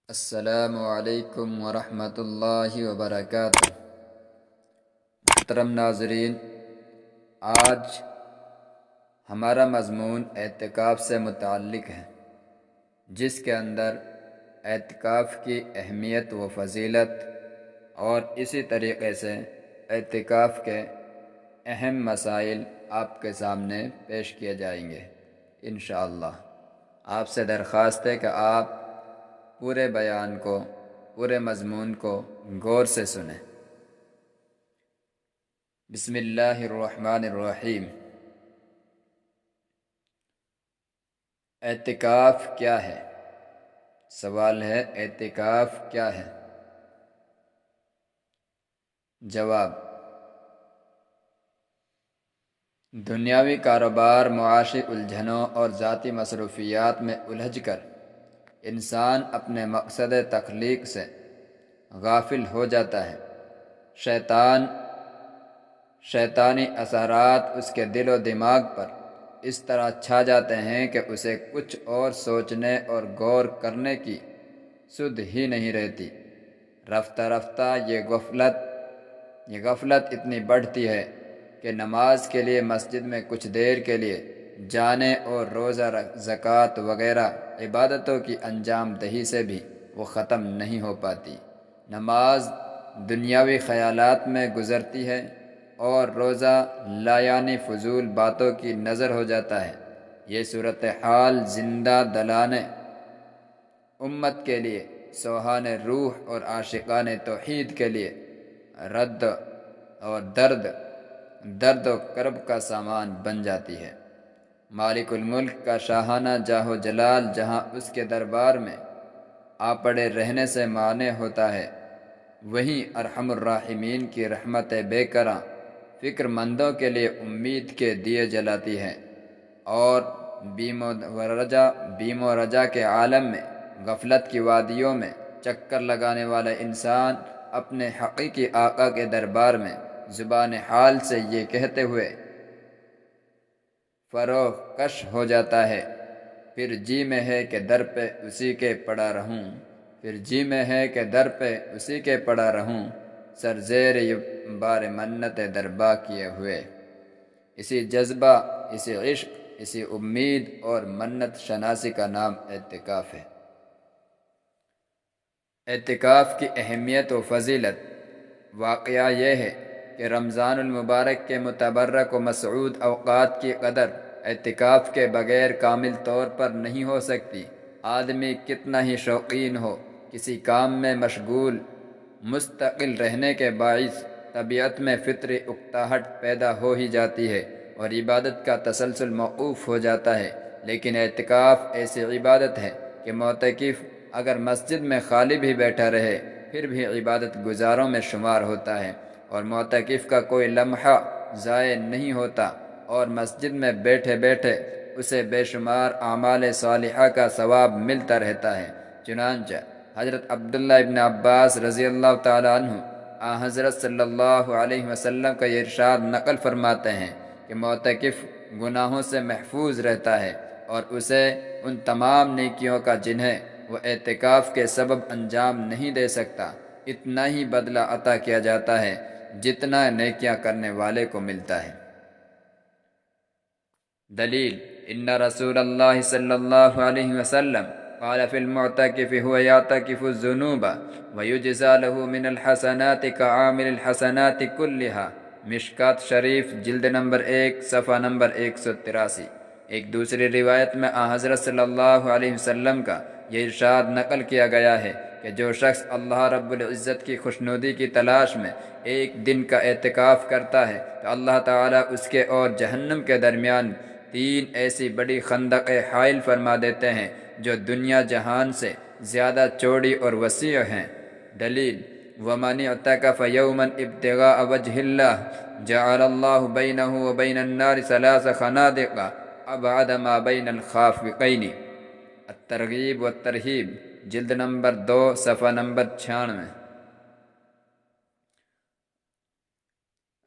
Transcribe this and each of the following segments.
السلام علیکم ورحمۃ اللہ وبرکاتہ۔ محترم ناظرین، آج ہمارا مضمون اعتکاف سے متعلق ہے، جس کے اندر اعتکاف کی اہمیت و فضیلت اور اسی طریقے سے اعتکاف کے اہم مسائل آپ کے سامنے پیش کیے جائیں گے انشاءاللہ۔ آپ سے درخواست ہے کہ آپ پورے بیان کو، پورے مضمون کو غور سے سنیں۔ بسم اللہ الرحمن الرحیم۔ اعتکاف کیا ہے؟ سوال ہے، اعتکاف کیا ہے؟ جواب: دنیاوی کاروبار، معاشی الجھنوں اور ذاتی مصروفیات میں الجھ کر انسان اپنے مقصد تخلیق سے غافل ہو جاتا ہے۔ شیطانی اثرات اس کے دل و دماغ پر اس طرح چھا جاتے ہیں کہ اسے کچھ اور سوچنے اور غور کرنے کی سدھ ہی نہیں رہتی۔ رفتہ رفتہ یہ غفلت اتنی بڑھتی ہے کہ نماز کے لیے مسجد میں کچھ دیر کے لیے جانے اور روزہ، زکوٰۃ وغیرہ عبادتوں کی انجام دہی سے بھی وہ ختم نہیں ہو پاتی۔ نماز دنیاوی خیالات میں گزرتی ہے اور روزہ لایعنی فضول باتوں کی نظر ہو جاتا ہے۔ یہ صورتحال زندہ دلان امت کے لیے، سوہان روح اور عاشقان توحید کے لیے درد و کرب کا سامان بن جاتی ہے۔ مالک الملک کا شاہانہ جاہ و جلال جہاں اس کے دربار میں آپڑے رہنے سے مانع ہوتا ہے، وہیں ارحم الراحمین کی رحمت بے کراں فکر مندوں کے لیے امید کے دیے جلاتی ہے، اور بیم و رجا کے عالم میں، غفلت کی وادیوں میں چکر لگانے والا انسان اپنے حقیقی آقا کے دربار میں زبان حال سے یہ کہتے ہوئے فروغ کش ہو جاتا ہے، پھر جی میں ہے کہ در پہ اسی کے پڑا رہوں، سر زیر بار منت دربا کیے ہوئے۔ اسی جذبہ، اسی عشق، اسی امید اور منت شناسی کا نام اعتکاف ہے۔ اعتکاف کی اہمیت و فضیلت: واقعہ یہ ہے کہ رمضان المبارک کے متبرک و مسعود اوقات کی قدر اعتکاف کے بغیر کامل طور پر نہیں ہو سکتی۔ آدمی کتنا ہی شوقین ہو، کسی کام میں مشغول مستقل رہنے کے باعث طبیعت میں فطری اکتاہٹ پیدا ہو ہی جاتی ہے اور عبادت کا تسلسل موقوف ہو جاتا ہے۔ لیکن اعتکاف ایسی عبادت ہے کہ معتکف اگر مسجد میں خالی بھی بیٹھا رہے پھر بھی عبادت گزاروں میں شمار ہوتا ہے، اور معتکف کا کوئی لمحہ ضائع نہیں ہوتا، اور مسجد میں بیٹھے بیٹھے اسے بے شمار اعمال صالحہ کا ثواب ملتا رہتا ہے۔ چنانچہ حضرت عبداللہ ابن عباس رضی اللہ تعالیٰ عنہ حضرت صلی اللہ علیہ وسلم کا یہ ارشاد نقل فرماتے ہیں کہ معتکف گناہوں سے محفوظ رہتا ہے اور اسے ان تمام نیکیوں کا جنہیں وہ اعتکاف کے سبب انجام نہیں دے سکتا، اتنا ہی بدلہ عطا کیا جاتا ہے جتنا نیکیاں کرنے والے کو ملتا ہے۔ دلیل: ان رسول اللہ صلی اللہ علیہ وسلم قال فی المعتکف هو یعتکف الذنوب ویجزا له من الحسنات كعامل الحسنات كلها۔ مشکات شریف جلد نمبر 1 صفحہ نمبر 183۔ ایک دوسری روایت میں حضرت صلی اللہ علیہ وسلم کا یہ ارشاد نقل کیا گیا ہے کہ جو شخص اللہ رب العزت کی خوشنودی کی تلاش میں ایک دن کا اعتکاف کرتا ہے تو اللہ تعالیٰ اس کے اور جہنم کے درمیان 3 ایسی بڑی خندقیں حائل فرما دیتے ہیں جو دنیا جہان سے زیادہ چوڑی اور وسیع ہیں۔ دلیل: وَمَنِ اعْتَكَفَ يَوْمًا ابْتِغَاءَ وَجْهِ اللَّهِ جَعَلَ اللَّهُ بَيْنَهُ وَبَيْنَ النَّارِ 3 خَنَادِقَ أَبْعَدَ مَا بَيْنَ الْخَافِقَيْنِ۔ الترغیب والترہیب جلد نمبر 2 صفحہ نمبر 96۔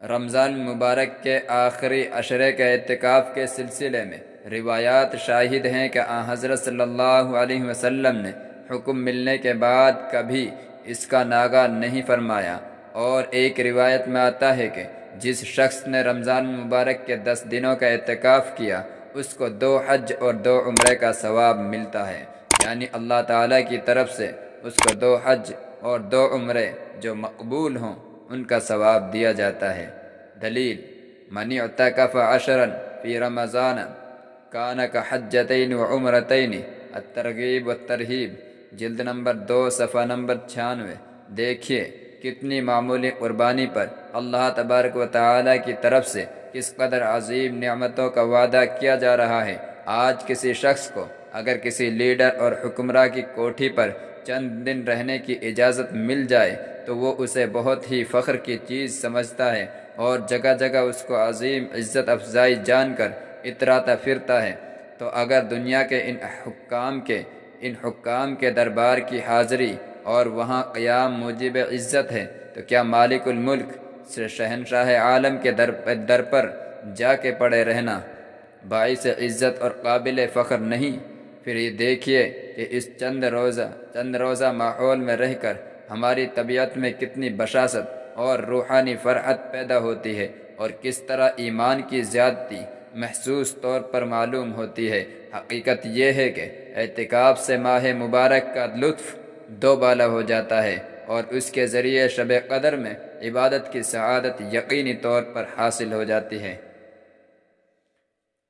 رمضان المبارک کے آخری عشرے کے اعتکاف کے سلسلے میں روایات شاہد ہیں کہ حضرت صلی اللہ علیہ وسلم نے حکم ملنے کے بعد کبھی اس کا ناگہ نہیں فرمایا۔ اور ایک روایت میں آتا ہے کہ جس شخص نے رمضان المبارک کے 10 دنوں کا اعتکاف کیا اس کو 2 حج اور 2 عمرے کا ثواب ملتا ہے، یعنی اللہ تعالیٰ کی طرف سے اس کو 2 حج اور 2 عمرے جو مقبول ہوں ان کا ثواب دیا جاتا ہے۔ دلیل: من اعتکف عشرا فی رمضان کان کحجتین وعمرتین، الترغیب والترہیب، جلد نمبر 2 صفحہ نمبر 96۔ دیکھیے کتنی معمولی قربانی پر اللہ تبارک و تعالیٰ کی طرف سے کس قدر عظیم نعمتوں کا وعدہ کیا جا رہا ہے۔ آج کسی شخص کو اگر کسی لیڈر اور حکمراں کی کوٹھی پر چند دن رہنے کی اجازت مل جائے تو وہ اسے بہت ہی فخر کی چیز سمجھتا ہے اور جگہ جگہ اس کو عظیم عزت افزائی جان کر اتراتا پھرتا ہے۔ تو اگر دنیا کے ان حکام کے دربار کی حاضری اور وہاں قیام موجب عزت ہے تو کیا مالک الملک سے شہنشاہ عالم کے در پر جا کے پڑے رہنا باعث عزت اور قابل فخر نہیں؟ پھر یہ دیکھیے کہ اس چند روزہ ماحول میں رہ کر ہماری طبیعت میں کتنی بشاشت اور روحانی فرحت پیدا ہوتی ہے اور کس طرح ایمان کی زیادتی محسوس طور پر معلوم ہوتی ہے۔ حقیقت یہ ہے کہ اعتکاف سے ماہ مبارک کا لطف دو بالا ہو جاتا ہے اور اس کے ذریعے شب قدر میں عبادت کی سعادت یقینی طور پر حاصل ہو جاتی ہے۔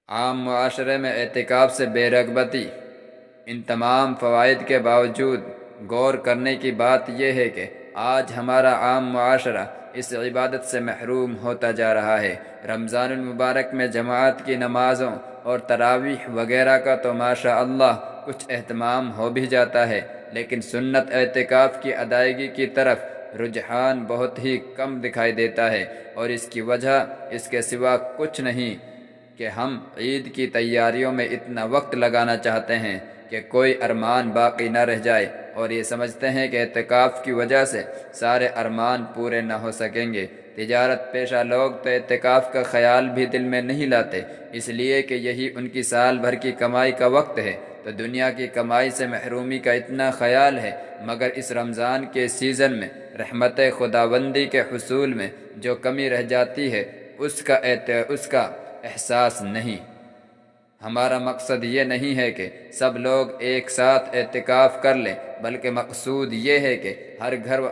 عام معاشرے میں اعتکاف سے بے رغبتی۔ ان تمام فوائد کے باوجود غور کرنے کی بات یہ ہے کہ آج ہمارا عام معاشرہ اس عبادت سے محروم ہوتا جا رہا ہے۔ رمضان المبارک میں جماعت کی نمازوں اور تراویح وغیرہ کا تو ماشاء اللہ کچھ اہتمام ہو بھی جاتا ہے، لیکن سنت اعتکاف کی ادائیگی کی طرف رجحان بہت ہی کم دکھائی دیتا ہے، اور اس کی وجہ اس کے سوا کچھ نہیں کہ ہم عید کی تیاریوں میں اتنا وقت لگانا چاہتے ہیں کہ کوئی ارمان باقی نہ رہ جائے، اور یہ سمجھتے ہیں کہ اعتکاف کی وجہ سے سارے ارمان پورے نہ ہو سکیں گے۔ تجارت پیشہ لوگ تو اعتکاف کا خیال بھی دل میں نہیں لاتے، اس لیے کہ یہی ان کی سال بھر کی کمائی کا وقت ہے، تو دنیا کی کمائی سے محرومی کا اتنا خیال ہے، مگر اس رمضان کے سیزن میں رحمت خداوندی کے حصول میں جو کمی رہ جاتی ہے اس کا احساس نہیں۔ ہمارا مقصد یہ نہیں ہے کہ سب لوگ ایک ساتھ اعتکاف کر لیں، بلکہ مقصود یہ ہے کہ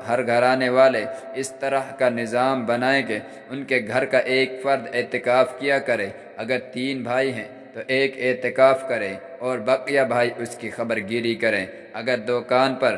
ہر گھرانے والے اس طرح کا نظام بنائیں کہ ان کے گھر کا ایک فرد اعتکاف کیا کرے۔ اگر 3 بھائی ہیں تو ایک اعتکاف کرے اور بقیہ بھائی اس کی خبر گیری کریں۔ اگر دکان پر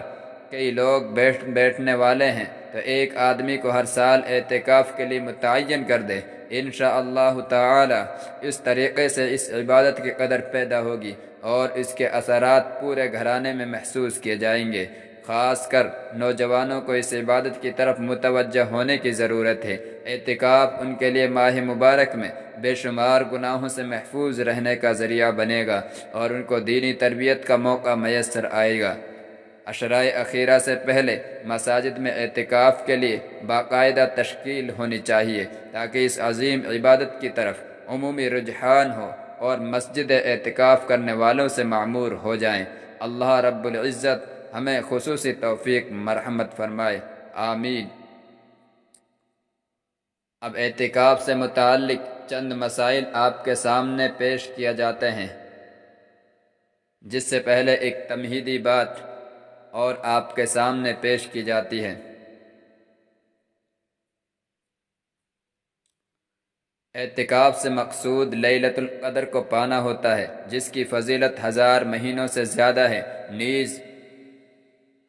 کئی لوگ بیٹھنے والے ہیں تو ایک آدمی کو ہر سال اعتکاف کے لیے متعین کر دے۔ انشاءاللہ تعالی اس طریقے سے اس عبادت کی قدر پیدا ہوگی اور اس کے اثرات پورے گھرانے میں محسوس کیے جائیں گے۔ خاص کر نوجوانوں کو اس عبادت کی طرف متوجہ ہونے کی ضرورت ہے۔ اعتکاف ان کے لیے ماہ مبارک میں بے شمار گناہوں سے محفوظ رہنے کا ذریعہ بنے گا اور ان کو دینی تربیت کا موقع میسر آئے گا۔ عشرۂ اخیرہ سے پہلے مساجد میں اعتکاف کے لیے باقاعدہ تشکیل ہونی چاہیے تاکہ اس عظیم عبادت کی طرف عمومی رجحان ہو اور مسجد اعتکاف کرنے والوں سے معمور ہو جائیں۔ اللہ رب العزت ہمیں خصوصی توفیق مرحمت فرمائے، آمین۔ اب اعتکاف سے متعلق چند مسائل آپ کے سامنے پیش کیا جاتے ہیں، جس سے پہلے ایک تمہیدی بات اور آپ کے سامنے پیش کی جاتی ہے۔ اعتکاف سے مقصود لیلۃ القدر کو پانا ہوتا ہے، جس کی فضیلت 1000 مہینوں سے زیادہ ہے۔ نیز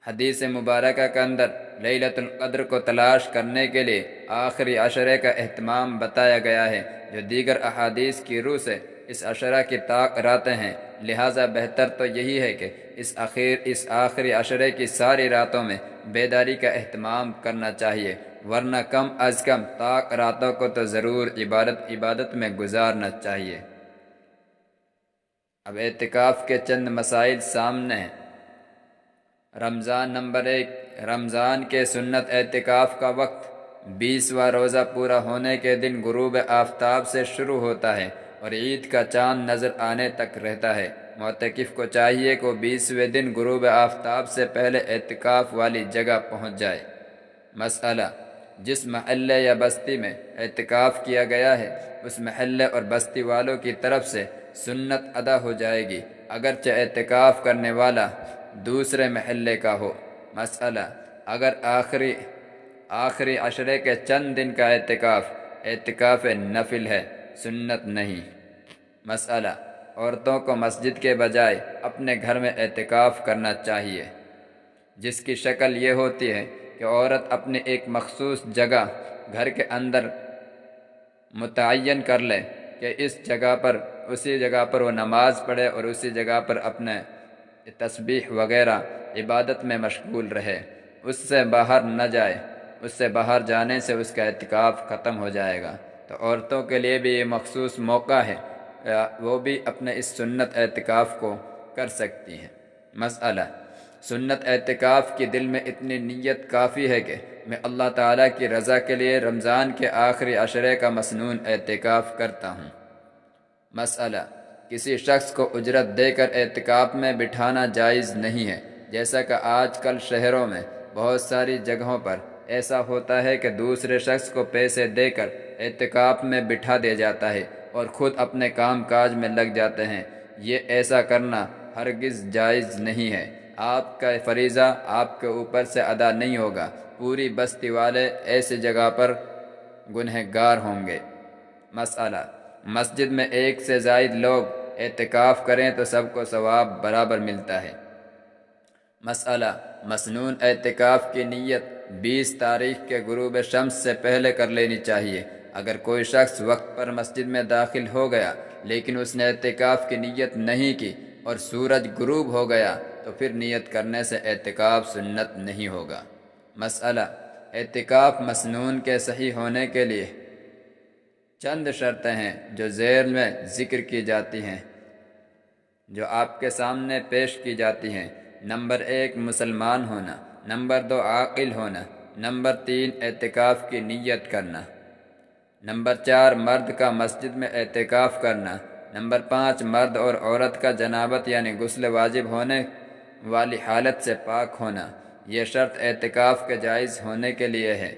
حدیث مبارکہ کے اندر لیلۃ القدر کو تلاش کرنے کے لیے آخری عشرے کا اہتمام بتایا گیا ہے، جو دیگر احادیث کی روح سے اس عشرہ کی طاق راتیں ہیں۔ لہٰذا بہتر تو یہی ہے کہ اس آخری عشرے کی ساری راتوں میں بیداری کا اہتمام کرنا چاہیے، ورنہ کم از کم طاق راتوں کو تو ضرور عبادت میں گزارنا چاہیے۔ اب اعتکاف کے چند مسائل سامنے ہیں۔ رمضان نمبر 1، رمضان کے سنت اعتکاف کا وقت 20واں روزہ پورا ہونے کے دن غروب آفتاب سے شروع ہوتا ہے۔ اور عید کا چاند نظر آنے تک رہتا ہے۔ معتکف کو چاہیے کہ 20ویں دن غروب آفتاب سے پہلے اعتکاف والی جگہ پہنچ جائے۔ مسئلہ: جس محلے یا بستی میں اعتکاف کیا گیا ہے اس محلے اور بستی والوں کی طرف سے سنت ادا ہو جائے گی، اگرچہ اعتکاف کرنے والا دوسرے محلے کا ہو۔ مسئلہ: اگر آخری عشرے کے چند دن کا اعتکاف نفل ہے، سنت نہیں۔ مسئلہ: عورتوں کو مسجد کے بجائے اپنے گھر میں اعتکاف کرنا چاہیے، جس کی شکل یہ ہوتی ہے کہ عورت اپنی ایک مخصوص جگہ گھر کے اندر متعین کر لے کہ اسی جگہ پر وہ نماز پڑھے اور اسی جگہ پر اپنے تسبیح وغیرہ عبادت میں مشغول رہے، اس سے باہر نہ جائے۔ اس سے باہر جانے سے اس کا اعتکاف ختم ہو جائے گا۔ تو عورتوں کے لیے بھی یہ مخصوص موقع ہے، وہ بھی اپنے اس سنت اعتکاف کو کر سکتی ہیں۔ مسئلہ: سنت اعتکاف کی دل میں اتنی نیت کافی ہے کہ میں اللہ تعالیٰ کی رضا کے لیے رمضان کے آخری عشرے کا مسنون اعتکاف کرتا ہوں۔ مسئلہ: کسی شخص کو اجرت دے کر اعتکاف میں بٹھانا جائز نہیں ہے، جیسا کہ آج کل شہروں میں بہت ساری جگہوں پر ایسا ہوتا ہے کہ دوسرے شخص کو پیسے دے کر اعتکاف میں بٹھا دیا جاتا ہے اور خود اپنے کام کاج میں لگ جاتے ہیں۔ یہ ایسا کرنا ہرگز جائز نہیں ہے۔ آپ کا فریضہ آپ کے اوپر سے ادا نہیں ہوگا، پوری بستی والے ایسی جگہ پر گنہگار ہوں گے۔ مسئلہ: مسجد میں ایک سے زائد لوگ اعتکاف کریں تو سب کو ثواب برابر ملتا ہے۔ مسئلہ: مسنون اعتکاف کی نیت 20 تاریخ کے غروب شمس سے پہلے کر لینی چاہیے۔ اگر کوئی شخص وقت پر مسجد میں داخل ہو گیا لیکن اس نے اعتکاف کی نیت نہیں کی اور سورج غروب ہو گیا تو پھر نیت کرنے سے اعتکاف سنت نہیں ہوگا۔ مسئلہ: اعتکاف مسنون کے صحیح ہونے کے لیے چند شرطیں ہیں جو ذیل میں ذکر کی جاتی ہیں، جو آپ کے سامنے پیش کی جاتی ہیں۔ نمبر 1 مسلمان ہونا، نمبر 2 عاقل ہونا، نمبر 3 اعتکاف کی نیت کرنا، نمبر 4 مرد کا مسجد میں اعتکاف کرنا، نمبر 5 مرد اور عورت کا جنابت یعنی غسل واجب ہونے والی حالت سے پاک ہونا۔ یہ شرط اعتکاف کے جائز ہونے کے لیے ہے،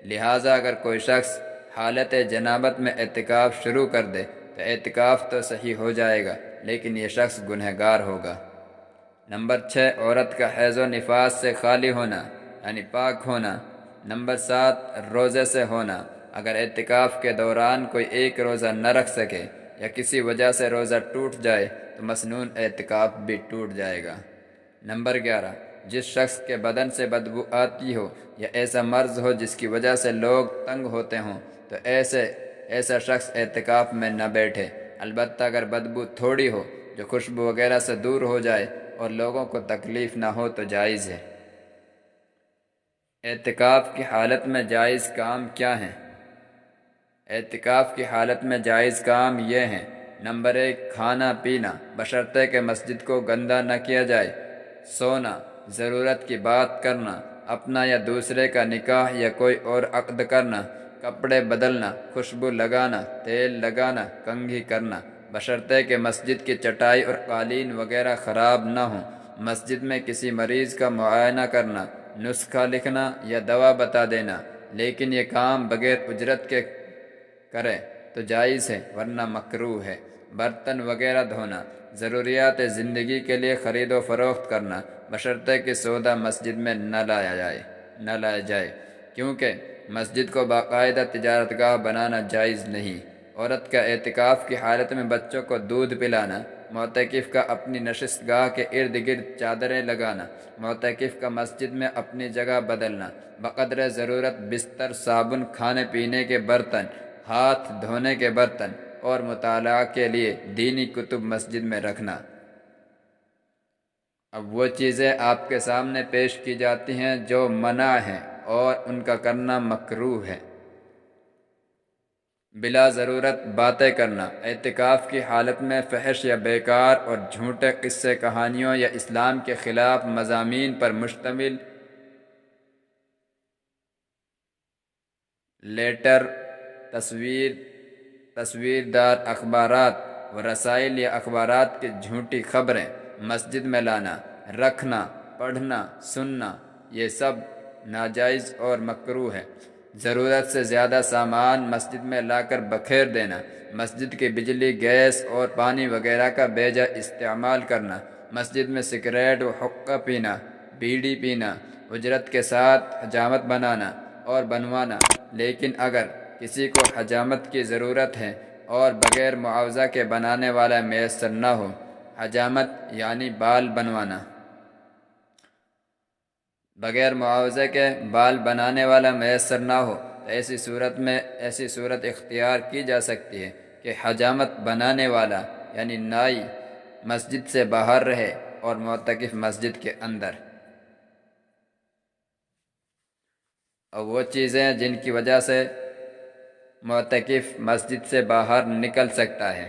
لہٰذا اگر کوئی شخص حالت جنابت میں اعتکاف شروع کر دے تو اعتکاف تو صحیح ہو جائے گا لیکن یہ شخص گنہگار ہوگا۔ نمبر 6 عورت کا حیض و نفاس سے خالی ہونا یعنی پاک ہونا۔ نمبر 7 روزے سے ہونا، اگر اعتکاف کے دوران کوئی ایک روزہ نہ رکھ سکے یا کسی وجہ سے روزہ ٹوٹ جائے تو مسنون اعتکاف بھی ٹوٹ جائے گا۔ نمبر 11 جس شخص کے بدن سے بدبو آتی ہو یا ایسا مرض ہو جس کی وجہ سے لوگ تنگ ہوتے ہوں تو ایسا شخص اعتکاف میں نہ بیٹھے، البتہ اگر بدبو تھوڑی ہو جو خوشبو وغیرہ سے دور ہو جائے اور لوگوں کو تکلیف نہ ہو تو جائز ہے۔ اعتکاف کی حالت میں جائز کام کیا ہیں؟ اعتکاف کی حالت میں جائز کام یہ ہیں: نمبر 1 کھانا پینا بشرطے کہ مسجد کو گندہ نہ کیا جائے، سونا، ضرورت کی بات کرنا، اپنا یا دوسرے کا نکاح یا کوئی اور عقد کرنا، کپڑے بدلنا، خوشبو لگانا، تیل لگانا، کنگھی کرنا، بشرطے کہ مسجد کی چٹائی اور قالین وغیرہ خراب نہ ہوں، مسجد میں کسی مریض کا معائنہ کرنا، نسخہ لکھنا یا دوا بتا دینا، لیکن یہ کام بغیر اجرت کے کرے تو جائز ہے ورنہ مکروہ ہے۔ برتن وغیرہ دھونا، ضروریات زندگی کے لیے خرید و فروخت کرنا، بشرطے کہ سودا مسجد میں نہ لایا جائے کیونکہ مسجد کو باقاعدہ تجارت گاہ بنانا جائز نہیں۔ عورت کا اعتکاف کی حالت میں بچوں کو دودھ پلانا، معتکف کا اپنی نشست گاہ کے ارد گرد چادریں لگانا، معتکف کا مسجد میں اپنی جگہ بدلنا، بقدر ضرورت بستر، صابن، کھانے پینے کے برتن، ہاتھ دھونے کے برتن اور مطالعہ کے لیے دینی کتب مسجد میں رکھنا۔ اب وہ چیزیں آپ کے سامنے پیش کی جاتی ہیں جو منع ہیں اور ان کا کرنا مکروہ ہے۔ بلا ضرورت باتیں کرنا، اعتکاف کی حالت میں فحش یا بیکار اور جھوٹے قصے کہانیوں یا اسلام کے خلاف مضامین پر مشتمل لیٹر، تصویر تصویردار اخبارات و رسائل یا اخبارات کی جھوٹی خبریں مسجد میں لانا، رکھنا، پڑھنا، سننا، یہ سب ناجائز اور مکروہ ہے۔ ضرورت سے زیادہ سامان مسجد میں لا کر بکھیر دینا، مسجد کی بجلی، گیس اور پانی وغیرہ کا بے جا استعمال کرنا، مسجد میں سگریٹ و حقہ پینا، بیڑی پینا، اجرت کے ساتھ حجامت بنانا اور بنوانا۔ لیکن اگر کسی کو حجامت کی ضرورت ہے اور بغیر معاوضہ کے بنانے والا میسر نہ ہو، حجامت یعنی بال بنوانا، بغیر معاوضے کے بال بنانے والا میسر نہ ہو تو ایسی صورت اختیار کی جا سکتی ہے کہ حجامت بنانے والا یعنی نائی مسجد سے باہر رہے اور معتکف مسجد کے اندر۔ اور وہ چیزیں جن کی وجہ سے معتکف مسجد سے باہر نکل سکتا ہے۔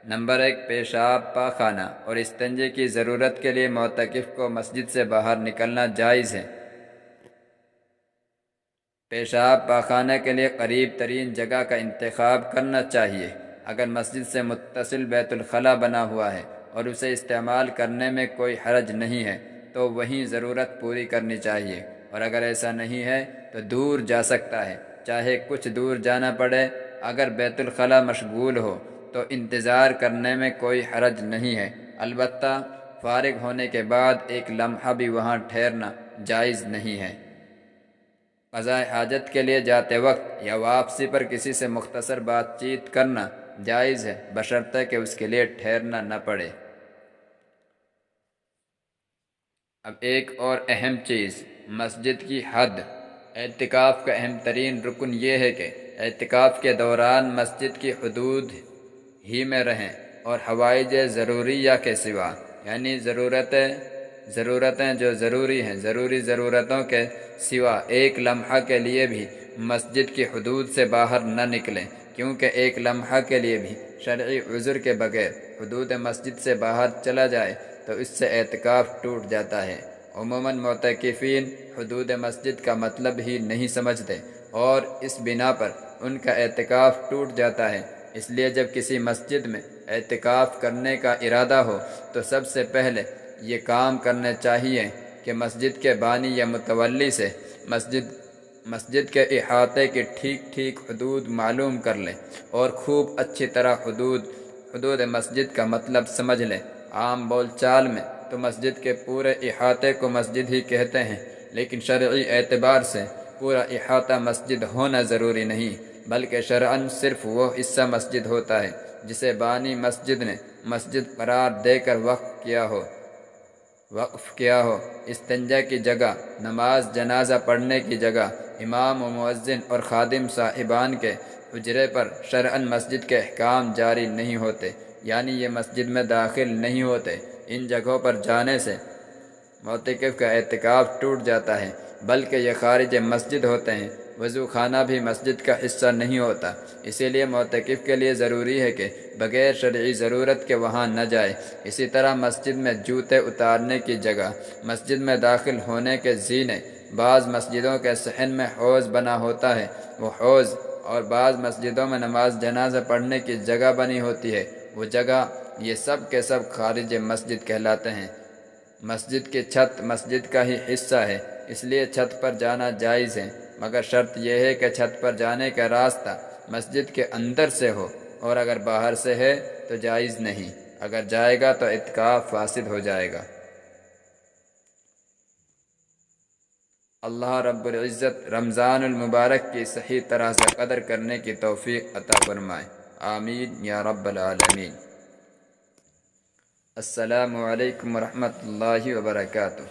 نمبر 1، پیشاب، پاخانہ اور استنجے کی ضرورت کے لیے معتکف کو مسجد سے باہر نکلنا جائز ہے۔ پیشاب پاخانہ کے لیے قریب ترین جگہ کا انتخاب کرنا چاہیے۔ اگر مسجد سے متصل بیت الخلاء بنا ہوا ہے اور اسے استعمال کرنے میں کوئی حرج نہیں ہے تو وہیں ضرورت پوری کرنی چاہیے، اور اگر ایسا نہیں ہے تو دور جا سکتا ہے، چاہے کچھ دور جانا پڑے۔ اگر بیت الخلاء مشغول ہو تو انتظار کرنے میں کوئی حرج نہیں ہے، البتہ فارغ ہونے کے بعد ایک لمحہ بھی وہاں ٹھہرنا جائز نہیں ہے۔ قضاء حاجت کے لیے جاتے وقت یا واپسی پر کسی سے مختصر بات چیت کرنا جائز ہے، بشرطے کہ اس کے لیے ٹھہرنا نہ پڑے۔ اب ایک اور اہم چیز، مسجد کی حد۔ اعتکاف کا اہم ترین رکن یہ ہے کہ اعتکاف کے دوران مسجد کی حدود ہی میں رہیں اور حوائج ضروریہ کے سوا، یعنی ضرورتیں جو ضروری ہیں، ضروری ضرورتوں کے سوا ایک لمحہ کے لیے بھی مسجد کی حدود سے باہر نہ نکلیں، کیونکہ ایک لمحہ کے لیے بھی شرعی عذر کے بغیر حدود مسجد سے باہر چلا جائے تو اس سے اعتکاف ٹوٹ جاتا ہے۔ عموماً معتکفین حدود مسجد کا مطلب ہی نہیں سمجھتے اور اس بنا پر ان کا اعتکاف ٹوٹ جاتا ہے۔ اس لیے جب کسی مسجد میں اعتکاف کرنے کا ارادہ ہو تو سب سے پہلے یہ کام کرنا چاہیے کہ مسجد کے بانی یا متولی سے مسجد کے احاطے کی ٹھیک حدود معلوم کر لیں اور خوب اچھی طرح حدود مسجد کا مطلب سمجھ لیں۔ عام بول چال میں تو مسجد کے پورے احاطے کو مسجد ہی کہتے ہیں، لیکن شرعی اعتبار سے پورا احاطہ مسجد ہونا ضروری نہیں، بلکہ شرعاً صرف وہ حصہ مسجد ہوتا ہے جسے بانی مسجد نے مسجد قرار دے کر وقف کیا ہو۔ استنجا کی جگہ، نماز جنازہ پڑھنے کی جگہ، امام و مؤذن اور خادم صاحبان کے حجرے پر شرعاً مسجد کے احکام جاری نہیں ہوتے، یعنی یہ مسجد میں داخل نہیں ہوتے۔ ان جگہوں پر جانے سے معتکف کا اعتکاف ٹوٹ جاتا ہے، بلکہ یہ خارج مسجد ہوتے ہیں۔ وضو خانہ بھی مسجد کا حصہ نہیں ہوتا، اسی لیے معتکف کے لیے ضروری ہے کہ بغیر شرعی ضرورت کے وہاں نہ جائے۔ اسی طرح مسجد میں جوتے اتارنے کی جگہ، مسجد میں داخل ہونے کے زینے، بعض مسجدوں کے صحن میں حوض بنا ہوتا ہے، وہ حوض، اور بعض مسجدوں میں نماز جنازہ پڑھنے کی جگہ بنی ہوتی ہے، وہ جگہ، یہ سب کے سب خارج مسجد کہلاتے ہیں۔ مسجد کی چھت مسجد کا ہی حصہ ہے، اس لیے چھت پر جانا جائز ہے، مگر شرط یہ ہے کہ چھت پر جانے کا راستہ مسجد کے اندر سے ہو، اور اگر باہر سے ہے تو جائز نہیں، اگر جائے گا تو اعتکاف فاسد ہو جائے گا۔ اللہ رب العزت رمضان المبارک کی صحیح طرح سے قدر کرنے کی توفیق عطا فرمائے، آمین یا رب العالمین۔ السلام علیکم ورحمۃ اللہ وبرکاتہ۔